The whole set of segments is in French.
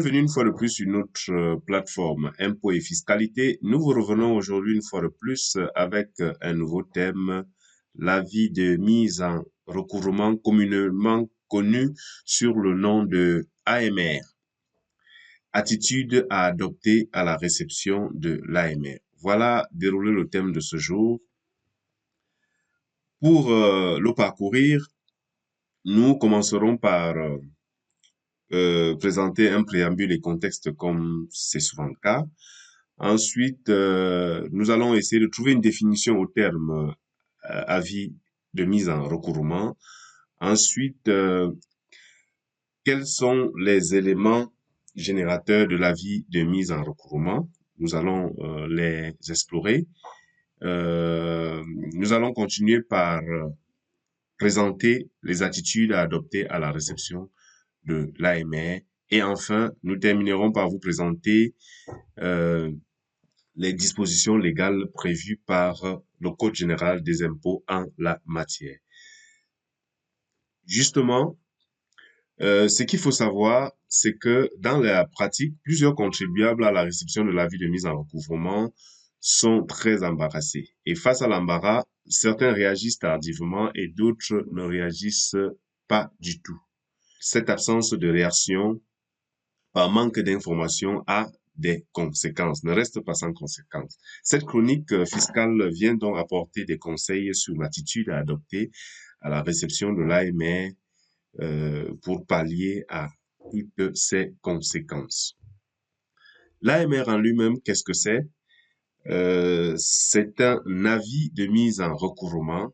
Bienvenue une fois de plus sur notre plateforme Impôts et Fiscalité. Nous vous revenons aujourd'hui une fois de plus avec un nouveau thème, l'avis de mise en recouvrement communément connu sur le nom de AMR. Attitude à adopter à la réception de l'AMR. Voilà déroulé le thème de ce jour. Pour le parcourir, nous commencerons par présenter un préambule et contexte comme c'est souvent le cas. Ensuite, nous allons essayer de trouver une définition au terme avis de mise en recouvrement. Ensuite, quels sont les éléments générateurs de l'avis de mise en recouvrement? Nous allons les explorer. Nous allons continuer par présenter les attitudes à adopter à la réception de l'AMR. Et enfin, nous terminerons par vous présenter les dispositions légales prévues par le Code général des impôts en la matière. Justement, ce qu'il faut savoir, c'est que dans la pratique, plusieurs contribuables à la réception de l'avis de mise en recouvrement sont très embarrassés. Et face à l'embarras, certains réagissent tardivement et d'autres ne réagissent pas du tout. Cette absence de réaction par manque d'information a des conséquences, ne reste pas sans conséquences. Cette chronique fiscale vient donc apporter des conseils sur l'attitude à adopter à la réception de l'AMR pour pallier à toutes ces conséquences. L'AMR en lui-même, qu'est-ce que c'est? C'est un avis de mise en recouvrement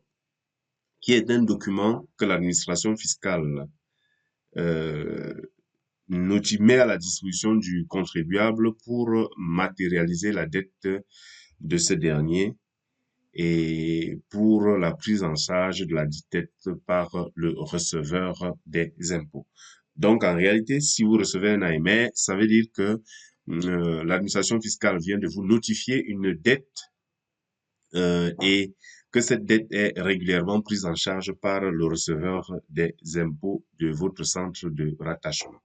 qui est un document que l'administration fiscale met à la disposition du contribuable pour matérialiser la dette de ce dernier et pour la prise en charge de la dite dette par le receveur des impôts. Donc, en réalité, si vous recevez un AMR, ça veut dire que l'administration fiscale vient de vous notifier une dette et que cette dette est régulièrement prise en charge par le receveur des impôts de votre centre de rattachement.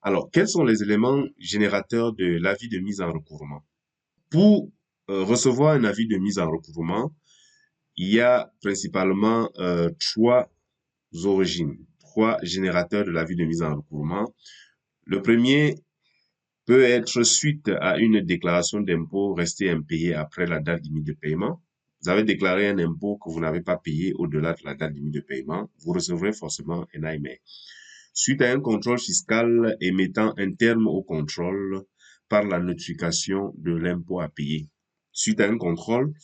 Alors, quels sont les éléments générateurs de l'avis de mise en recouvrement? Pour recevoir un avis de mise en recouvrement, il y a principalement trois origines, trois générateurs de l'avis de mise en recouvrement. Le premier peut être suite à une déclaration d'impôt restée impayée après la date limite de paiement. Vous avez déclaré un impôt que vous n'avez pas payé au-delà de la date limite de paiement, vous recevrez forcément un AMR. Suite à un contrôle fiscal et mettant un terme au contrôle par la notification de l'impôt à payer. Suite à un contrôle,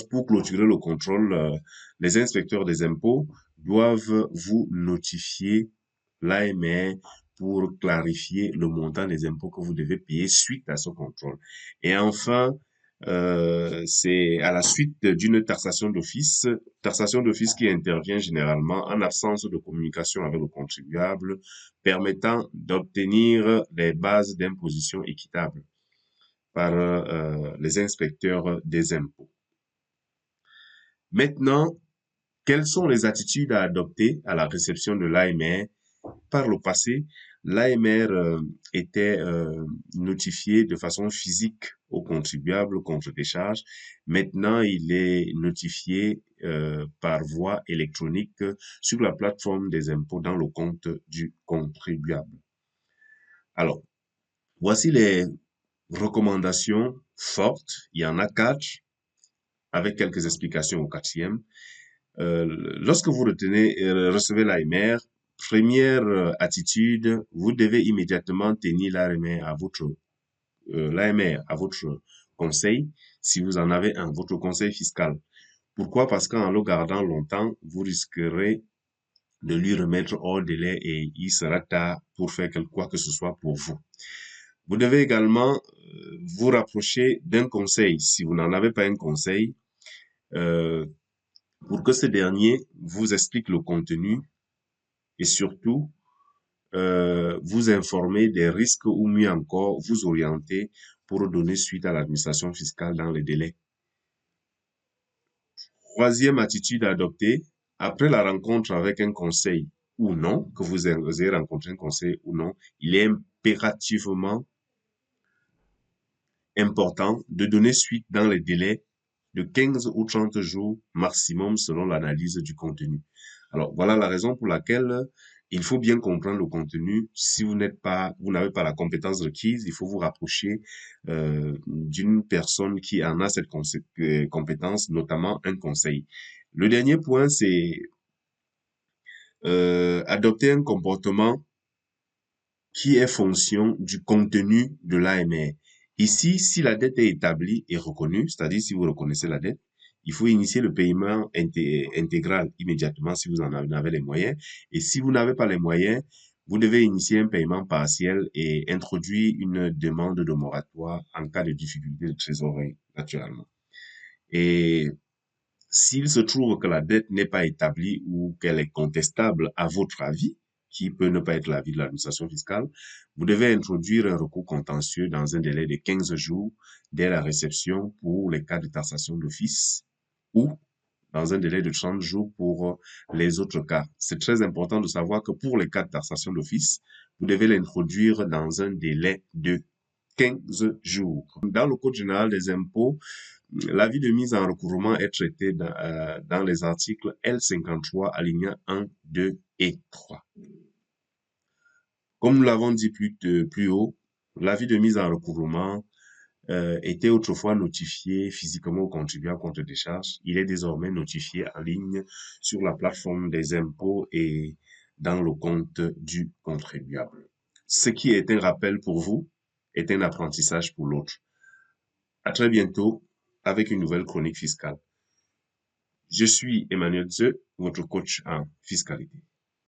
pour clôturer le contrôle, les inspecteurs des impôts doivent vous notifier l'AMR pour clarifier le montant des impôts que vous devez payer suite à ce contrôle. Et enfin, c'est à la suite d'une taxation d'office qui intervient généralement en absence de communication avec le contribuable, permettant d'obtenir des bases d'imposition équitables par les inspecteurs des impôts. Maintenant, quelles sont les attitudes à adopter à la réception de l'AMR? Par le passé, l'AMR était notifié de façon physique au contribuable contre décharge. Maintenant, il est notifié par voie électronique sur la plateforme des impôts dans le compte du contribuable. Alors, voici les recommandations fortes. Il y en a 4, avec quelques explications au 4e. Lorsque vous recevez l'AMR, première attitude, vous devez immédiatement tenir l'AMR à votre conseil, si vous en avez un, votre conseil fiscal. Pourquoi? Parce qu'en le gardant longtemps, vous risquerez de lui remettre hors délai et il sera tard pour faire quoi que ce soit pour vous. Vous devez également vous rapprocher d'un conseil. Si vous n'en avez pas un conseil, pour que ce dernier vous explique le contenu et surtout vous informer des risques ou mieux encore vous orienter pour donner suite à l'administration fiscale dans les délais. Troisième attitude à adopter, après la rencontre avec un conseil ou non, que vous ayez rencontré un conseil ou non, il est impérativement important de donner suite dans les délais de 15 ou 30 jours maximum selon l'analyse du contenu. Alors, voilà la raison pour laquelle il faut bien comprendre le contenu. Si vous n'avez pas la compétence requise, il faut vous rapprocher d'une personne qui en a cette compétence, notamment un conseil. Le dernier point, c'est adopter un comportement qui est fonction du contenu de l'AMR. Ici, si la dette est établie et reconnue, c'est-à-dire si vous reconnaissez la dette, il faut initier le paiement intégral immédiatement si vous en avez les moyens. Et si vous n'avez pas les moyens, vous devez initier un paiement partiel et introduire une demande de moratoire en cas de difficulté de trésorerie, naturellement. Et s'il se trouve que la dette n'est pas établie ou qu'elle est contestable à votre avis, qui peut ne pas être l'avis de l'administration fiscale, vous devez introduire un recours contentieux dans un délai de 15 jours dès la réception pour les cas de taxation d'office ou dans un délai de 30 jours pour les autres cas. C'est très important de savoir que pour les cas de taxation d'office, vous devez l'introduire dans un délai de 15 jours. Dans le Code général des impôts, l'avis de mise en recouvrement est traité dans les articles L53, alinéas 1, 2 et 3. Comme nous l'avons dit plus haut, l'avis de mise en recouvrement était autrefois notifié physiquement au contribuable contre décharge. Il est désormais notifié en ligne sur la plateforme des impôts et dans le compte du contribuable. Ce qui est un rappel pour vous est un apprentissage pour l'autre. À très bientôt avec une nouvelle chronique fiscale. Je suis Emmanuel Zeu, votre coach en fiscalité.